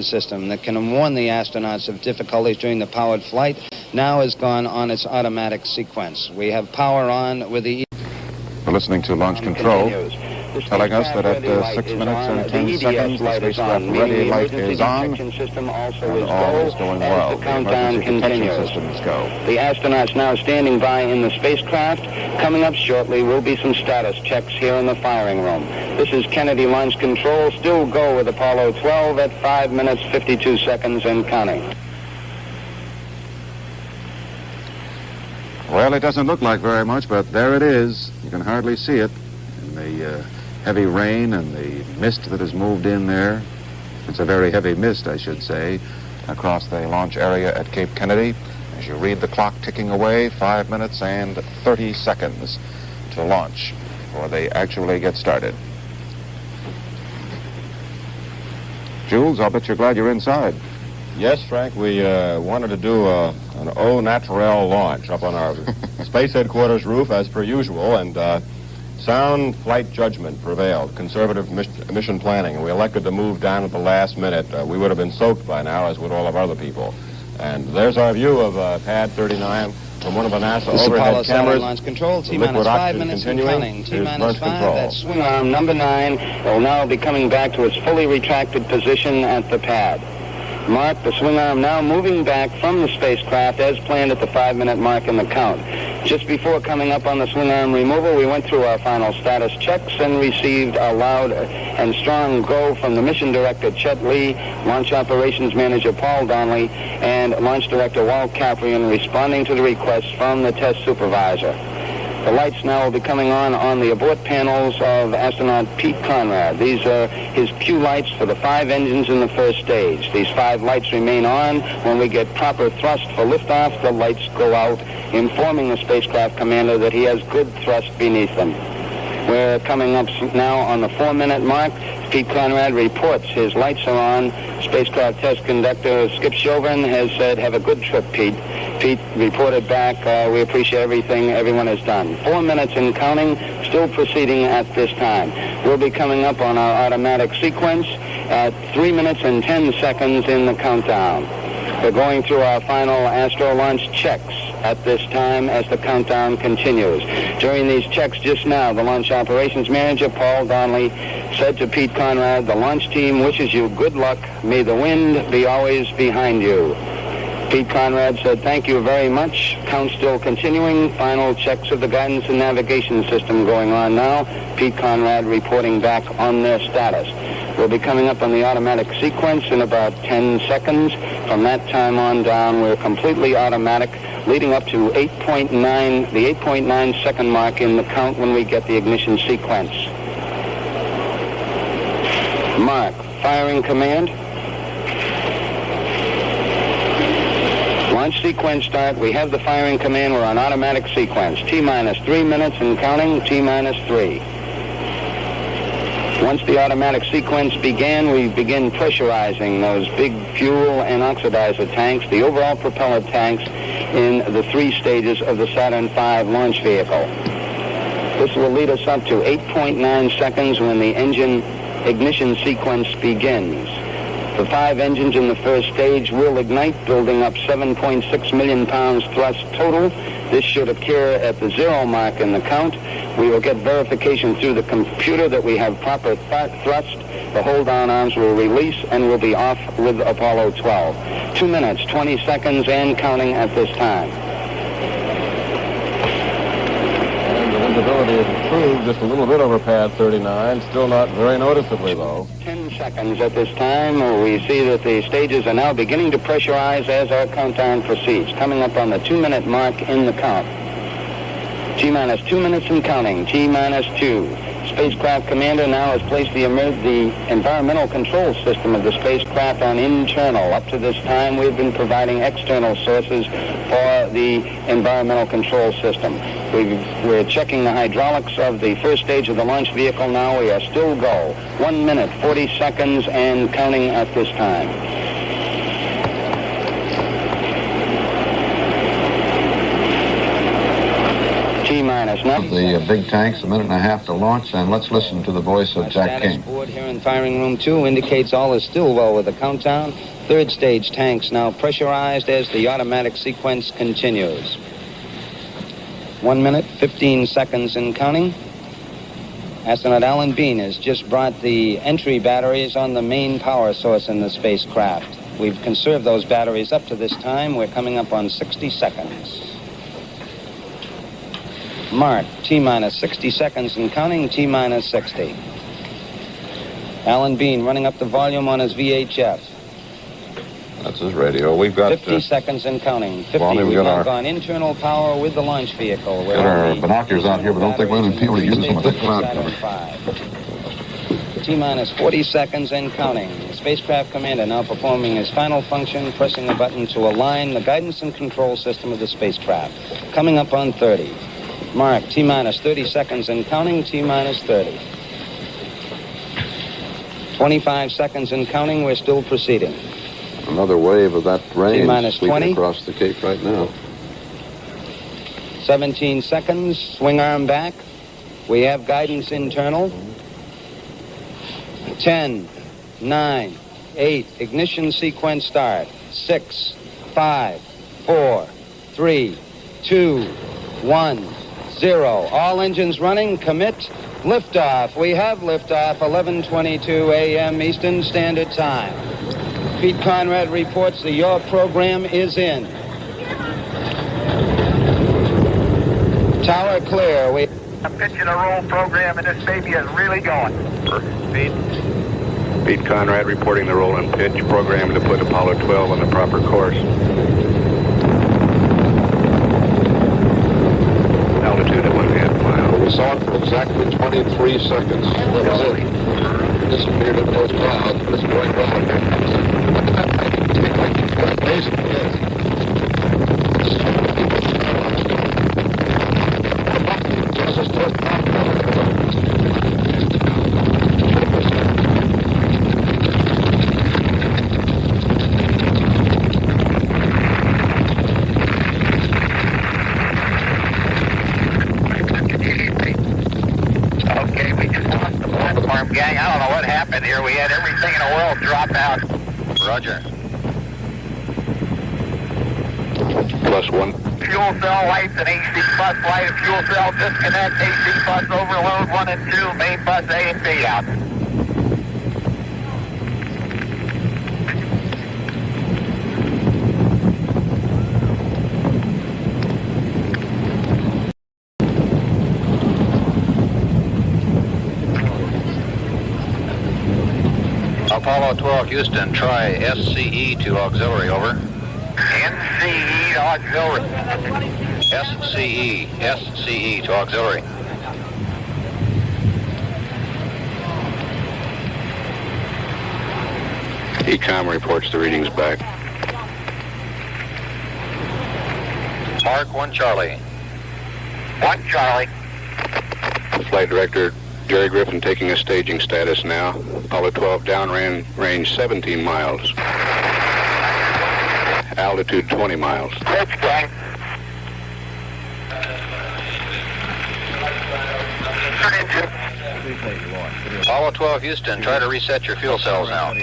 system that can warn the astronauts of difficulties during the powered flight now has gone on its automatic sequence. We have power on with the... We're listening to launch control, telling us that at 6 minutes and 10 seconds, the spacecraft ready light is on, and all is going well. The countdown continues. Systems go. The astronauts now standing by in the spacecraft. Coming up shortly will be some status checks here in the firing room. This is Kennedy Launch Control. Still go with Apollo 12 at 5 minutes, 52 seconds and counting. Well, it doesn't look like very much, but there it is. You can hardly see it in the heavy rain and the mist that has moved in there. It's a very heavy mist, I should say, across the launch area at Cape Kennedy. As you read the clock ticking away, 5 minutes and 30 seconds to launch before they actually get started. Jules, I'll bet you're glad you're inside. Yes, Frank, we wanted to do an au naturel launch up on our space headquarters roof as per usual, and sound flight judgment prevailed, conservative mission planning, and we elected to move down at the last minute. We would have been soaked by now, as would all of our other people. And there's our view of Pad 39 from one of the NASA overhead cameras. Launch control, T-minus 5 minutes and counting. T-minus 5, that's swing arm number 9 will now be coming back to its fully retracted position at the pad. Mark, the swing arm now moving back from the spacecraft as planned at the 5-minute mark in the count. Just before coming up on the swing arm removal, we went through our final status checks and received a loud and strong go from the mission director, Chet Lee, launch operations manager, Paul Donnelly, and launch director, Walt Kaprian, responding to the request from the test supervisor. The lights now will be coming on the abort panels of astronaut Pete Conrad. These are his cue lights for the 5 engines in the first stage. These 5 lights remain on. When we get proper thrust for liftoff, the lights go out, informing the spacecraft commander that he has good thrust beneath them. We're coming up now on the 4-minute mark. Pete Conrad reports his lights are on. Spacecraft test conductor Skip Chauvin has said, "Have a good trip, Pete." Pete reported back, "We appreciate everything everyone has done." 4 minutes and counting, still proceeding at this time. We'll be coming up on our automatic sequence at 3 minutes and 10 seconds in the countdown. We're going through our final Astro launch checks at this time as the countdown continues. During these checks just now, the launch operations manager, Paul Donnelly, said to Pete Conrad, "The launch team wishes you good luck. May the wind be always behind you." Pete Conrad said, "Thank you very much." Count still continuing. Final checks of the guidance and navigation system going on now. Pete Conrad reporting back on their status. We'll be coming up on the automatic sequence in about 10 seconds. From that time on down, we're completely automatic, leading up to the 8.9 second mark in the count when we get the ignition sequence. Mark, firing command. Launch sequence start. We have the firing command. We're on automatic sequence. T-minus 3 minutes and counting. T-minus 3. Once the automatic sequence began, we begin pressurizing those big fuel and oxidizer tanks, the overall propeller tanks in the 3 stages of the Saturn V launch vehicle. This will lead us up to 8.9 seconds when the engine ignition sequence begins. The 5 engines in the first stage will ignite, building up 7.6 million pounds thrust total. This should occur at the 0 mark in the count. We will get verification through the computer that we have proper thrust. The hold-down arms will release and will be off with Apollo 12. 2 minutes, 20 seconds and counting at this time. And the visibility is improved just a little bit over Pad 39, still not very noticeably low. 10 seconds at this time. We see that the stages are now beginning to pressurize as our countdown proceeds. Coming up on the 2-minute mark in the count. T-minus 2 minutes and counting. T-minus 2. Spacecraft commander now has placed the environmental control system of the spacecraft on internal. Up to this time, we've been providing external sources for the environmental control system. We're checking the hydraulics of the first stage of the launch vehicle now. We are still go. 1 minute, 40 seconds and counting at this time. T-minus nothing. The big tanks, a minute and a half to launch, and let's listen to the voice of Jack King. Status board here in firing room 2 indicates all is still well with the countdown. Third stage tanks now pressurized as the automatic sequence continues. 1 minute, 15 seconds and counting. Astronaut Alan Bean has just brought the entry batteries on the main power source in the spacecraft. We've conserved those batteries up to this time. We're coming up on 60 seconds. Mark, T-minus 60 seconds and counting, T-minus 60. Alan Bean running up the volume on his VHF. That's his radio. We've got 50 seconds and counting. 50. Well, We've now gone internal power with the launch vehicle. Got our binoculars out here, but don't think we're going to be able to use them with this cloud cover. T-minus 40 seconds and counting. The spacecraft commander now performing his final function, pressing a button to align the guidance and control system of the spacecraft. Coming up on 30. Mark, T-minus 30 seconds and counting, T-minus 30. 25 seconds and counting, we're still proceeding. Another wave of that rain T-minus 20. across the Cape right now. 17 seconds, swing arm back. We have guidance internal. 10, 9, 8, ignition sequence start. 6, 5, 4, 3, 2, 1, 0. All engines running, commit, liftoff. We have liftoff, 11:22 a.m. Eastern Standard Time. Pete Conrad reports that your program is in. Tower clear. We a pitch and a roll program, and this baby is really going. Pete Conrad reporting the roll and pitch program to put Apollo 12 on the proper course. Altitude at 1.5 miles. We saw it for exactly 23 seconds. That was it. Disappeared in those clouds, but it's going well. Amazing, yes. Okay, we just lost the platform, gang. I don't know what happened here. We had everything in the world drop out. Roger. +1. Fuel cell lights and AC bus light. Fuel cell disconnect. AC bus overload 1 and 2. Main bus A and B out. Apollo 12 Houston, try SCE to auxiliary, over. NCE to auxiliary. SCE to auxiliary. ECOM reports the readings back. Mark 1 Charlie. 1 Charlie. The flight director, Jerry Griffin, taking a staging status now. Apollo 12 downrange 17 miles. Altitude 20 miles. Pitch, gang. Apollo 12 Houston, try to reset your fuel cells now.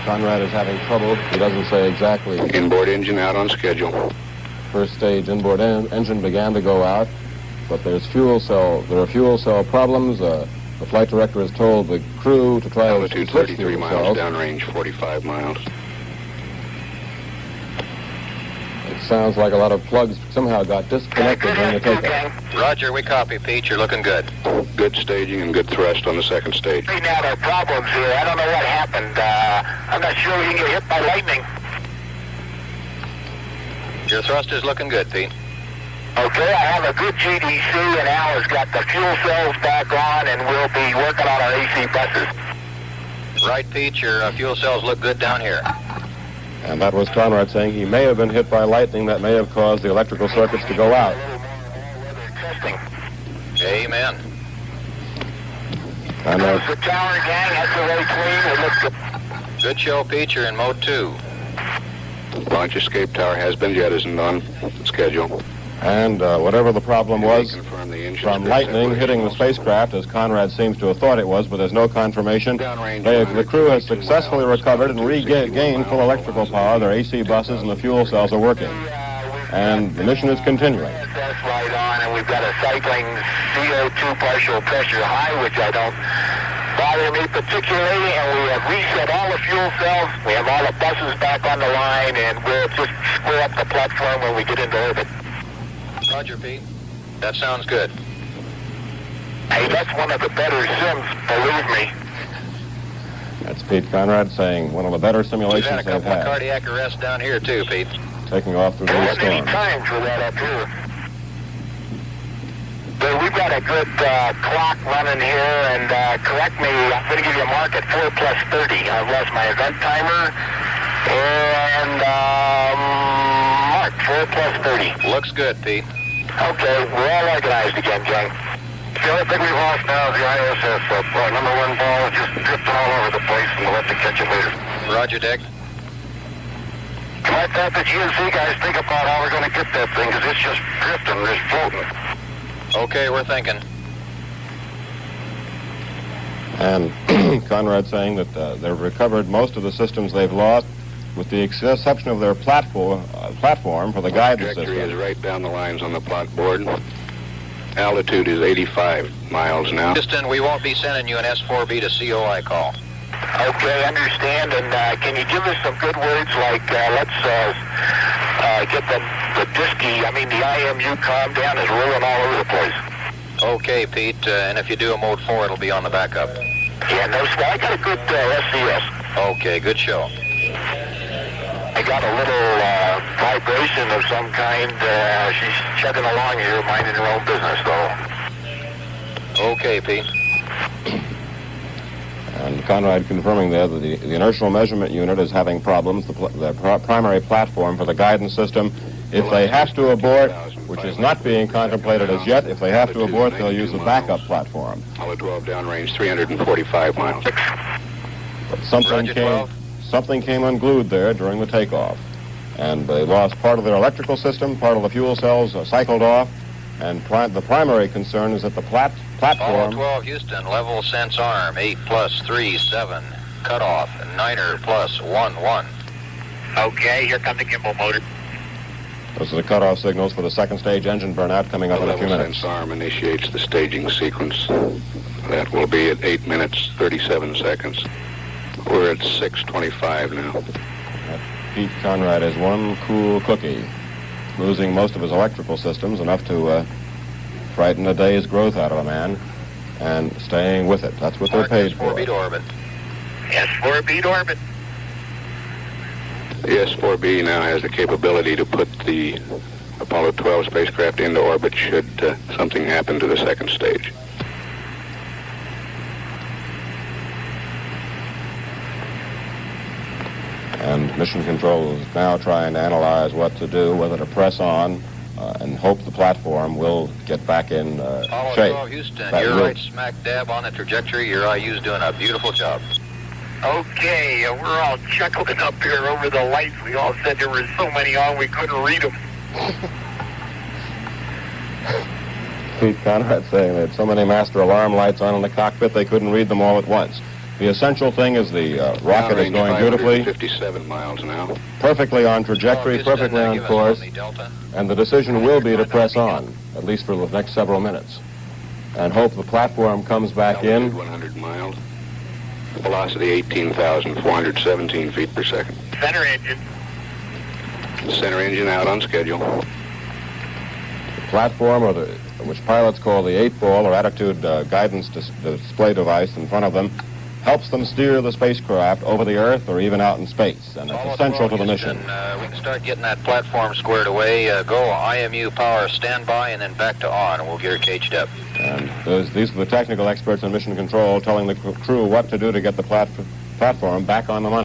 Conrad is having trouble. He doesn't say exactly. Inboard engine out on schedule. First stage inboard engine began to go out, but there are fuel cell problems. The flight director has told the crew to try Altitude to switch 33 fuel miles, cells. downrange 45 miles. It sounds like a lot of plugs somehow got disconnected during the takeoff. Roger, we copy, Pete. You're looking good. Good staging and good thrust on the second stage. We now have problems here. I don't know what happened. I'm not sure we can get hit by lightning. Your thrust is looking good, Pete. Okay, I have a good GDC, and Al has got the fuel cells back on, and we'll be working on our AC buses. Right, Pete. Your fuel cells look good down here. And that was Conrad saying he may have been hit by lightning that may have caused the electrical circuits to go out. Amen. And There's the tower, gang. That's really clean. It looks good. Good show, Pete. You're in mode 2. Launch escape tower has been jettisoned on schedule. And whatever the problem was, Confirm the engines from for lightning separation hitting the also. spacecraft, as Conrad seems to have thought it was, but there's no confirmation. Downrange The crew has 122 successfully miles, recovered and 261 regained miles full electrical power. Their AC buses and the fuel cells are working. And the mission is continuing. That's right on, and we've got a cycling CO2 partial pressure high, which I don't bother me particularly, and we have reset all the fuel cells. We have all the buses back on the line, and we'll just square up the platform when we get into orbit. Roger, Pete. That sounds good. Hey, that's one of the better sims, believe me. That's Pete Conrad saying one of the better We've simulations had a they've couple of had. cardiac arrests down here, too, Pete. Taking off through There the wasn't any storm. time for that up here. But we've got a good clock running here, and correct me, I'm going to give you a mark at 4 plus 30. I've lost my event timer, and mark 4 plus 30. Looks good, Pete. Okay, we're all organized again, Jay. The only thing we've lost now is the ISS. Number 1 ball is just drifting all over the place, and we'll have to catch it later. Roger, Dick. Let that the GNC guys think about how we're going to get that thing, because it's just drifting, it's floating. Okay, we're thinking. And Conrad saying that they've recovered most of the systems they've lost, with the exception of their platform for the guidance Trajectory is system. right down the lines on the plot board. Altitude is 85 miles now. Houston, we won't be sending you an S4B to COI call. Okay, understand, and can you give us some good words like, let's get the IMU calmed down is rolling all over the place. Okay, Pete, and if you do a mode 4, it'll be on the backup. Yeah, no, I got a good SCS. Okay, good show. I got a little vibration of some kind. She's chugging along here, minding her own business, though. Okay, Pete. And Conrad confirming there that the inertial measurement unit is having problems, the primary platform for the guidance system. If they have to abort, which is not being contemplated as yet, if they have to abort, they'll use the backup platform. Apollo 12 downrange 345 miles. But Roger, something came unglued there during the takeoff. And they lost part of their electrical system, part of the fuel cells cycled off, and the primary concern is that the Apollo platform... 12, Houston, level sense arm, 8 plus 3, 7. Cutoff, 9er plus 1, 1. Okay, here comes the gimbal motor. Those are the cutoff signals for the second stage engine burnout coming up The in a few level minutes. sense arm initiates the staging sequence. That will be at 8 minutes, 37 seconds. We're at 6:25 now. Pete Conrad is one cool cookie, losing most of his electrical systems, enough to frighten a day's growth out of a man, and staying with it. That's what they're paid for. S4B to orbit. S4B to orbit. The S-4B now has the capability to put the Apollo 12 spacecraft into orbit should something happen to the second stage. And Mission Control is now trying to analyze what to do, whether to press on and hope the platform will get back in Apollo shape. 12, Houston, That you're will- right smack dab on the trajectory. Your IU's doing a beautiful job. Okay, we're all chuckling up here over the lights. We all said there were so many on we couldn't read them. Pete Conrad saying they had so many master alarm lights on in the cockpit they couldn't read them all at once. The essential thing is the rocket is Downrange going beautifully, 557 miles now. perfectly on trajectory, Houston, perfectly on give us course, Omni Delta. and the decision will be to press on, at least for the next several minutes, and hope the platform comes back Altitude in. 100 miles. Velocity 18,417 feet per second. Center engine. Center engine out on schedule. The platform, which pilots call the 8-ball or attitude guidance display device in front of them, helps them steer the spacecraft over the Earth or even out in space, and it's Apollo essential 12, to the Houston, mission. we can start getting that platform squared away. Go IMU power standby and then back to on, and we'll get her caged up. And these are the technical experts in Mission Control telling the crew what to do to get the platform back on the money.